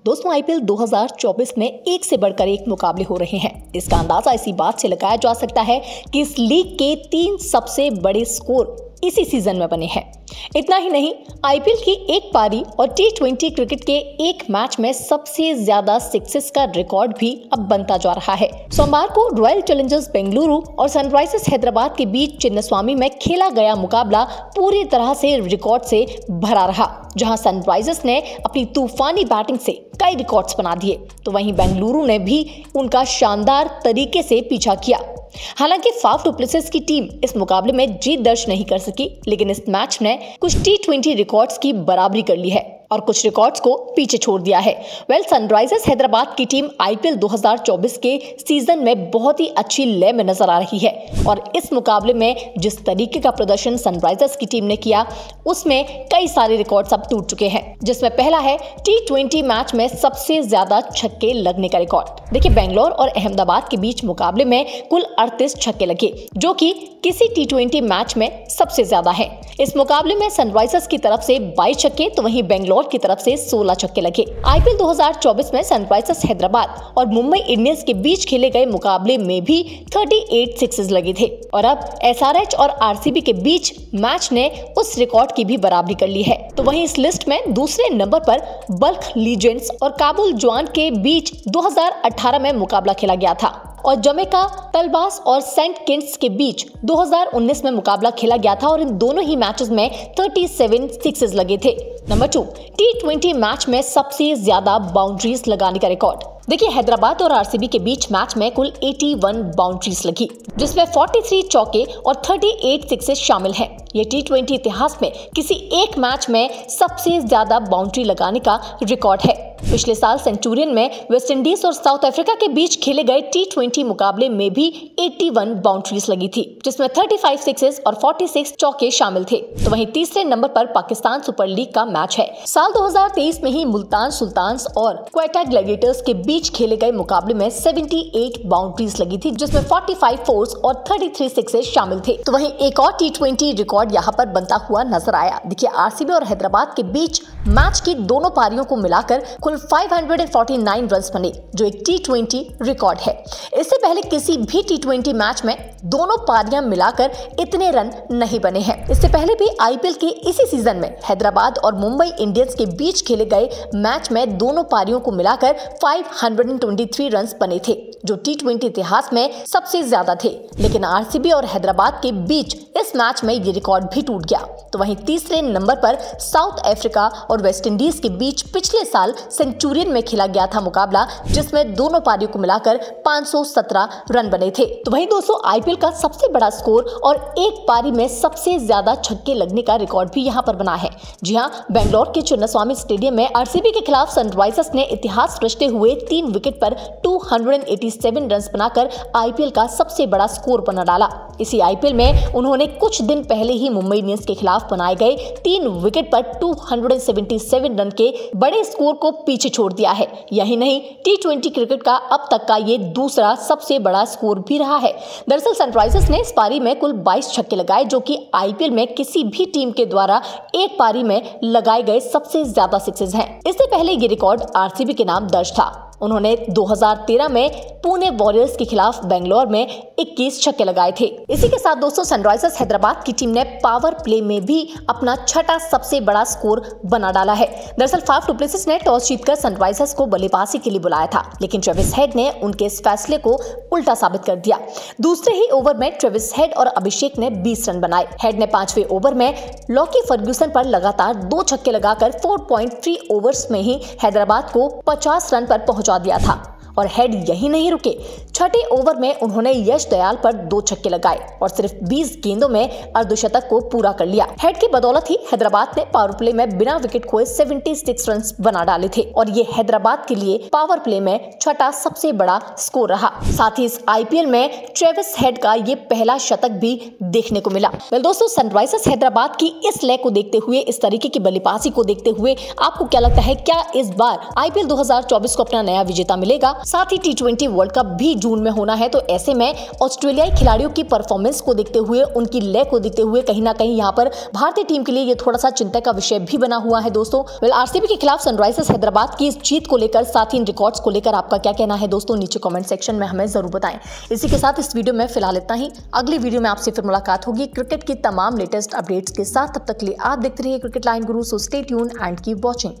दोस्तों आईपीएल 2024 में एक से बढ़कर एक मुकाबले हो रहे हैं। इसका अंदाजा इसी बात से लगाया जा सकता है कि इस लीग के 3 सबसे बड़े स्कोर इसी सीजन में बने हैं। इतना ही नहीं, आईपीएल की एक पारी और टी20 क्रिकेट के एक मैच में सबसे ज्यादा सिक्सेस का रिकॉर्ड भी अब बनता जा रहा है। सोमवार को रॉयल चैलेंजर्स बेंगलुरु और सनराइजर्स हैदराबाद के बीच चिन्नास्वामी में खेला गया मुकाबला पूरी तरह से रिकॉर्ड से भरा रहा, जहां सनराइजर्स ने अपनी तूफानी बैटिंग से कई रिकॉर्ड्स बना दिए, तो वहीं बेंगलुरु ने भी उनका शानदार तरीके से पीछा किया। हालांकि फाफ डु प्लेसिस की टीम इस मुकाबले में जीत दर्ज नहीं कर सकी, लेकिन इस मैच ने कुछ टी20 रिकॉर्ड्स की बराबरी कर ली है और कुछ रिकॉर्ड्स को पीछे छोड़ दिया है। सनराइजर्स हैदराबाद की टीम आईपीएल 2024 के सीजन में बहुत ही अच्छी लय में नजर आ रही है और इस मुकाबले में जिस तरीके का प्रदर्शन सनराइजर्स की टीम ने किया, उसमें कई सारे रिकॉर्ड्स अब टूट चुके हैं, जिसमें पहला है टी20 मैच में सबसे ज्यादा छक्के लगने का रिकॉर्ड। देखिए, बेंगलोर और अहमदाबाद के बीच मुकाबले में कुल 38 छक्के लगे, जो कि किसी टी20 मैच में सबसे ज्यादा है। इस मुकाबले में सनराइजर्स की तरफ से 22 छक्के तो वहीं बेंगलोर की तरफ से 16 छक्के लगे। आईपीएल 2024 में सनराइजर्स हैदराबाद और मुंबई इंडियंस के बीच खेले गए मुकाबले में भी 38 सिक्सेस लगे थे और अब एसआरएच और आरसीबी के बीच मैच ने उस रिकॉर्ड की भी बराबरी कर ली है। तो वहीं इस लिस्ट में दूसरे नंबर पर बल्ख लीजेंड्स और काबुल जवान के बीच 2018 में मुकाबला खेला गया था और जमैका तलबास और सेंट किट्स के बीच 2019 में मुकाबला खेला गया था और इन दोनों ही मैचेस में 37 सिक्सेस लगे थे। नंबर 2, टी20 मैच में सबसे ज्यादा बाउंड्रीज लगाने का रिकॉर्ड। देखिए, हैदराबाद और आरसीबी के बीच मैच में कुल 81 बाउंड्रीज लगी, जिसमें 43 चौके और 38 सिक्सेस शामिल हैं। ये टी20 इतिहास में किसी एक मैच में सबसे ज्यादा बाउंड्री लगाने का रिकॉर्ड है। पिछले साल सेंचुरियन में वेस्टइंडीज और साउथ अफ्रीका के बीच खेले गए टी20 मुकाबले में भी 81 बाउंड्रीज लगी थी, जिसमें 35 सिक्सेस और 46 चौके शामिल थे। तो वहीं तीसरे नंबर पर पाकिस्तान सुपर लीग का मैच है। साल 2023 में ही मुल्तान सुल्तान्स और क्वेटा ग्लैडिएटर्स के बीच खेले गए मुकाबले में 78 बाउंड्रीज लगी थी, जिसमें 45 फोर्स और 33 सिक्सेस शामिल थे। तो वहीं एक और टी20 रिकॉर्ड यहाँ पर बनता हुआ नजर आया। देखिए, आरसीबी और हैदराबाद के बीच मैच की दोनों पारियों को मिलाकर कुल 549 रन बने, जो एक टी20 रिकॉर्ड है। इससे पहले किसी भी टी20 मैच में दोनों पारियां मिलाकर इतने रन नहीं बने हैं। इससे पहले भी आईपीएल के इसी सीजन में हैदराबाद और मुंबई इंडियंस के बीच खेले गए मैच में दोनों पारियों को मिलाकर 523 रन बने थे, जो टी20 इतिहास में सबसे ज्यादा थे। लेकिन आरसीबी और हैदराबाद के बीच इस मैच में ये रिकॉर्ड भी टूट गया। तो वहीं तीसरे नंबर पर साउथ अफ्रीका और वेस्टइंडीज के बीच पिछले साल सेंचुरियन में खेला गया था मुकाबला, जिसमें दोनों पारियों को मिलाकर 517 रन बने थे। तो वहीं दोस्तों, आईपीएल का सबसे बड़ा स्कोर और एक पारी में सबसे ज्यादा छक्के लगने का रिकॉर्ड भी यहां पर बना है। जी हां, बेंगलोर के चिन्नास्वामी स्टेडियम में आरसीबी के खिलाफ सनराइजर्स ने इतिहास रचते हुए 3 विकेट पर 287 रन बनाकर आईपीएल का सबसे बड़ा स्कोर बना डाला। इसी आईपीएल में उन्होंने कुछ दिन पहले ही मुंबई इंडियंस के खिलाफ बनाए गए 3 विकेट पर 277 रन के बड़े स्कोर को पीछे छोड़ दिया है। यही नहीं, टी20 क्रिकेट का अब तक का ये दूसरा सबसे बड़ा स्कोर भी रहा है। दरअसल सनराइजर्स ने इस पारी में कुल 22 छक्के लगाए, जो कि आईपीएल में किसी भी टीम के द्वारा एक पारी में लगाए गए सबसे ज्यादा सिक्सेस हैं। इससे पहले ये रिकॉर्ड आरसीबी के नाम दर्ज था। उन्होंने 2013 में पुणे वॉरियर्स के खिलाफ बेंगलोर में 21 छक्के लगाए थे। इसी के साथ दोस्तों, सनराइजर्स हैदराबाद की टीम ने पावर प्ले में भी अपना छठा सबसे बड़ा स्कोर बना डाला है। दरअसल फाफ डु प्लेसिस ने टॉस जीतकर सनराइजर्स को बल्लेबाजी के लिए बुलाया था, लेकिन ट्रेविस हेड ने उनके इस फैसले को उल्टा साबित कर दिया। दूसरे ही ओवर में ट्रेविस हेड और अभिषेक ने 20 रन बनाए। हेड ने 5वें ओवर में लॉकी फर्ग्यूसन पर लगातार 2 छक्के लगाकर 4.3 ओवर्स में ही हैदराबाद को 50 रन पर पहुंचा दिया था और हेड यही नहीं रुके। छठे ओवर में उन्होंने यश दयाल पर 2 छक्के लगाए और सिर्फ 20 गेंदों में अर्धशतक को पूरा कर लिया। हेड की बदौलत ही हैदराबाद ने पावर प्ले में बिना विकेट खोए 76 रन बना डाले थे और ये हैदराबाद के लिए पावर प्ले में छठा सबसे बड़ा स्कोर रहा। साथ ही इस आईपीएल में ट्रेविस हेड का ये पहला शतक भी देखने को मिला। दोस्तों, सनराइजर्स हैदराबाद की इस लय को देखते हुए, इस तरीके की बल्लेबाजी को देखते हुए आपको क्या लगता है, क्या इस बार आईपीएल 2024 को अपना नया विजेता मिलेगा? साथ ही T20 वर्ल्ड कप भी जून में होना है। तो ऐसे में ऑस्ट्रेलियाई खिलाड़ियों की परफॉर्मेंस को देखते हुए, उनकी लय को देखते हुए कहीं ना कहीं यहाँ पर भारतीय टीम के लिए ये थोड़ा सा चिंता का विषय भी बना हुआ है दोस्तों। आरसीबी के खिलाफ सनराइजर्स हैदराबाद की इस जीत को लेकर, साथ ही इन रिकॉर्ड्स को लेकर आपका क्या कहना है दोस्तों, नीचे कमेंट सेक्शन में हमें जरूर बताएं। इसी के साथ इस वीडियो में फिलहाल इतना ही। अगली वीडियो में आपसे फिर मुलाकात होगी क्रिकेट की तमाम लेटेस्ट अपडेट्स के साथ। तब तक के लिए आप देखते रहिए cricket line Guru. So stay tune and keep watching.